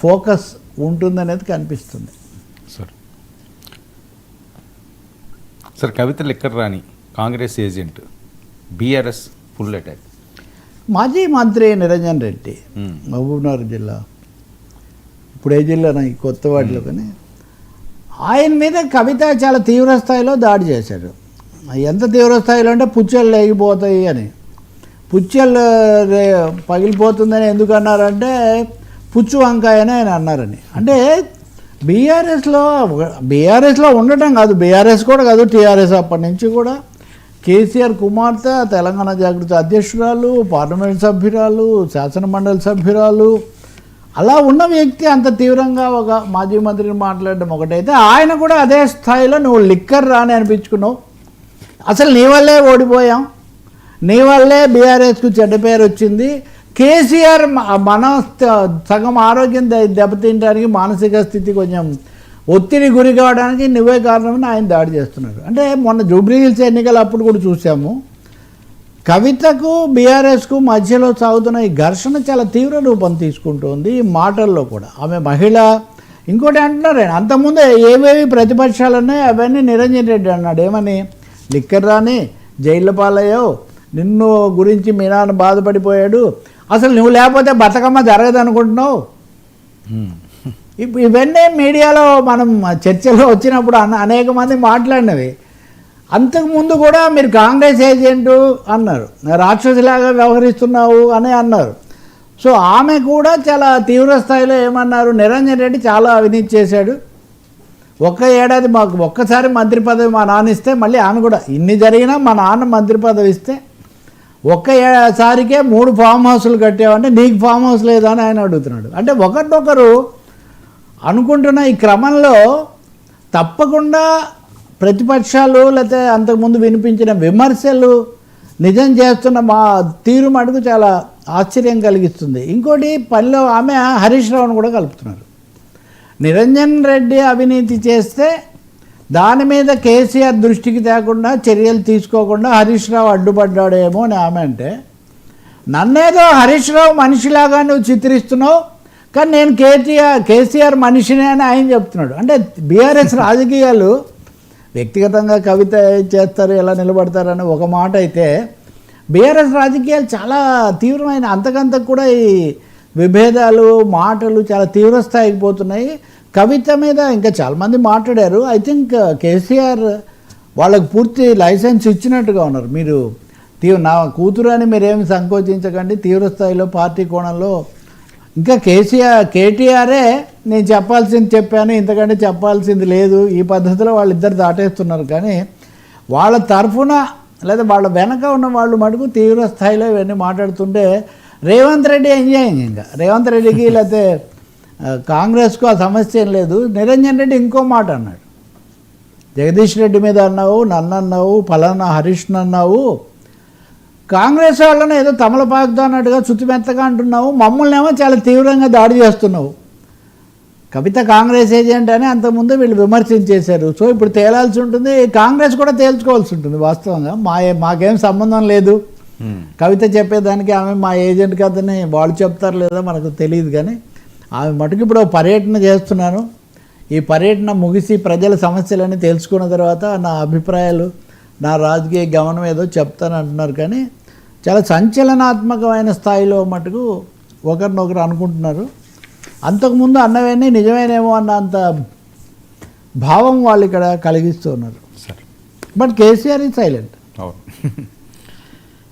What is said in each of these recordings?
Focus ఉంటుందనేది కనిపిస్తుంది. Sir కవిత liquor రాని Congress agent BRS full attack. మాజీ మంత్రి నిరంజన్ రెడ్డి మహబూబ్నగర్ జిల్లా, ఇప్పుడు ఏ జిల్లా ఈ కొత్త వాటిలో, కానీ ఆయన మీద కవిత చాలా తీవ్ర స్థాయిలో దాడి చేశాడు. ఎంత తీవ్ర స్థాయిలో అంటే పుచ్చలు లేగిపోతాయి అని, పుచ్చలు పగిలిపోతుందని ఎందుకు అన్నారంటే పుచ్చు వంకాయ అని ఆయన అన్నారని. అంటే బీఆర్ఎస్లో ఉండటం కాదు, బీఆర్ఎస్ కూడా కాదు, టీఆర్ఎస్ అప్పటి నుంచి కూడా కేసీఆర్ కుమార్తె తెలంగాణ జాగృతి అధ్యక్షురాలు, పార్లమెంట్ సభ్యురాలు, శాసనమండలి సభ్యురాలు, అలా ఉన్న వ్యక్తి అంత తీవ్రంగా ఒక మాజీ మంత్రిని మాట్లాడడం ఒకటైతే, ఆయన కూడా అదే స్థాయిలో నువ్వు లిక్కర్ రాని అనిపించుకున్నావు, అసలు నీ వల్లే ఓడిపోయాం, నీ వల్లే బీఆర్ఎస్కు చెడ్డ పేరు వచ్చింది, కేసీఆర్ మన సగం ఆరోగ్యం దెబ్బతింటానికి మానసిక స్థితి కొంచెం ఒత్తిడి గురి కావడానికి నువ్వే కారణమని ఆయన దాడి చేస్తున్నారు. అంటే మొన్న జూబ్లీహిల్స్ ఎన్నికలు అప్పుడు కూడా చూసాము, కవితకు బీఆర్ఎస్కు మధ్యలో సాగుతున్న ఈ ఘర్షణ చాలా తీవ్ర రూపం తీసుకుంటుంది. మాటల్లో కూడా ఆమె మహిళ, ఇంకోటి అంటున్నారు ఆయన, అంతకుముందు ఏవేవి ప్రతిపక్షాలు ఉన్నాయో అవన్నీ నిరంజన్ రెడ్డి అన్నాడు. ఏమని? లిక్కర్ రాని జైళ్ళ పాలయ్యావు, నిన్ను గురించి మీ నాన్న బాధపడిపోయాడు, అసలు నువ్వు లేకపోతే బతుకమ్మ జరగదు అనుకుంటున్నావు. ఇవన్నీ మీడియాలో మనం చర్చలో వచ్చినప్పుడు అనేక మంది మాట్లాడినవి. అంతకుముందు కూడా మీరు కాంగ్రెస్ ఏజెంటు అన్నారు, రాక్షసులాగా వ్యవహరిస్తున్నావు అని అన్నారు. సో ఆమె కూడా చాలా తీవ్ర స్థాయిలో ఏమన్నారు, నిరంజన్ రెడ్డి చాలా అవినీతి చేశాడు, ఒక్క ఏడాది మాకు ఒక్కసారి మంత్రి పదవి మా నాన్న ఇస్తే, మళ్ళీ ఆమె కూడా ఇన్ని జరిగినా మా నాన్న మంత్రి పదవి ఇస్తే ఒక్కసారికే 3 ఫామ్ హౌస్లు కట్టావంటే నీకు ఫామ్ హౌస్ లేదా అని ఆయన అడుగుతున్నాడు. అంటే ఒకరినొకరు అనుకుంటున్న ఈ క్రమంలో తప్పకుండా ప్రతిపక్షాలు లేకపోతే అంతకుముందు వినిపించిన విమర్శలు నిజం చేస్తున్న మా తీరు మటుకు చాలా ఆశ్చర్యం కలిగిస్తుంది. ఇంకోటి పనిలో ఆమె హరీష్ రావును కూడా కలుపుతున్నారు. నిరంజన్ రెడ్డి అవినీతి చేస్తే దాని మీద కేసీఆర్ దృష్టికి తేకుండా చర్యలు తీసుకోకుండా హరీష్ రావు అడ్డుపడ్డాడేమో అని ఆమె అంటే, నన్నేదో హరీష్ రావు మనిషిలాగా నువ్వు చిత్రిస్తున్నావు, కానీ నేను కేసీఆర్ మనిషినే అని ఆయన చెప్తున్నాడు. అంటే బీఆర్ఎస్ రాజకీయాలు వ్యక్తిగతంగా కవిత చేస్తారు, ఎలా నిలబడతారని ఒక మాట అయితే, బీఆర్ఎస్ రాజకీయాలు చాలా తీవ్రమైన, అంతకంతకు కూడా ఈ విభేదాలు మాటలు చాలా తీవ్ర స్థాయికి పోతున్నాయి. కవిత మీద ఇంకా చాలామంది మాట్లాడారు. ఐ థింక్ కేసీఆర్ వాళ్ళకు పూర్తి లైసెన్స్ ఇచ్చినట్టుగా ఉన్నారు. మీరు నా కూతురు అని మీరేమి సంకోచించకండి, తీవ్ర స్థాయిలో పార్టీ కోణంలో ఇంకా కేటీఆరే నేను చెప్పాల్సింది చెప్పాను, ఇంతకంటే చెప్పాల్సింది లేదు, ఈ పద్ధతిలో వాళ్ళిద్దరు దాటేస్తున్నారు. కానీ వాళ్ళ తరఫున లేదా వాళ్ళ వెనక ఉన్న వాళ్ళు మటుకు తీవ్ర స్థాయిలో ఇవన్నీ మాట్లాడుతుంటే రేవంత్ రెడ్డి ఎంజాయింగ్. ఇంకా రేవంత్ రెడ్డికి లేకపోతే కాంగ్రెస్కు ఆ సమస్య ఏం లేదు. నిరంజన్ రెడ్డి ఇంకో మాట అన్నాడు, జగదీష్ రెడ్డి మీద అన్నావు, నన్ను అన్నావు, ఫలానా హరీష్ను అన్నావు, కాంగ్రెస్ వాళ్ళని ఏదో తమలపాకుతో అన్నట్టుగా చుట్టుమెత్తగా అంటున్నావు, మమ్మల్ని ఏమో చాలా తీవ్రంగా దాడి చేస్తున్నావు. కవిత కాంగ్రెస్ ఏజెంట్ అని అంతకుముందు వీళ్ళు విమర్శించేశారు. సో ఇప్పుడు తేలాల్సి ఉంటుంది, కాంగ్రెస్ కూడా తేల్చుకోవాల్సి ఉంటుంది. వాస్తవంగా మాకేం సంబంధం లేదు, కవిత చెప్పేదానికి ఆమె మా ఏజెంట్ కదని వాళ్ళు చెప్తారు లేదా మనకు తెలియదు. కానీ ఆమె మటుకు ఇప్పుడు పర్యటన చేస్తున్నాను, ఈ పర్యటన ముగిసి ప్రజల సమస్యలన్నీ తెలుసుకున్న తర్వాత నా అభిప్రాయాలు, నా రాజకీయ గమనం ఏదో చెప్తాను అంటున్నారు. కానీ చాలా సంచలనాత్మకమైన స్థాయిలో మటుకు ఒకరినొకరు అనుకుంటున్నారు. అంతకుముందు అన్నవన్నీ నిజమేనేమో అన్న అంత భావం వాళ్ళు ఇక్కడ కలిగిస్తున్నారు. But KCR is silent.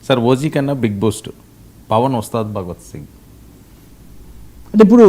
Sir OG కన్నా బిగ్ బూస్ట్ పవన్ ఉస్తాద్ భగత్ సింగ్. అంటే ఇప్పుడు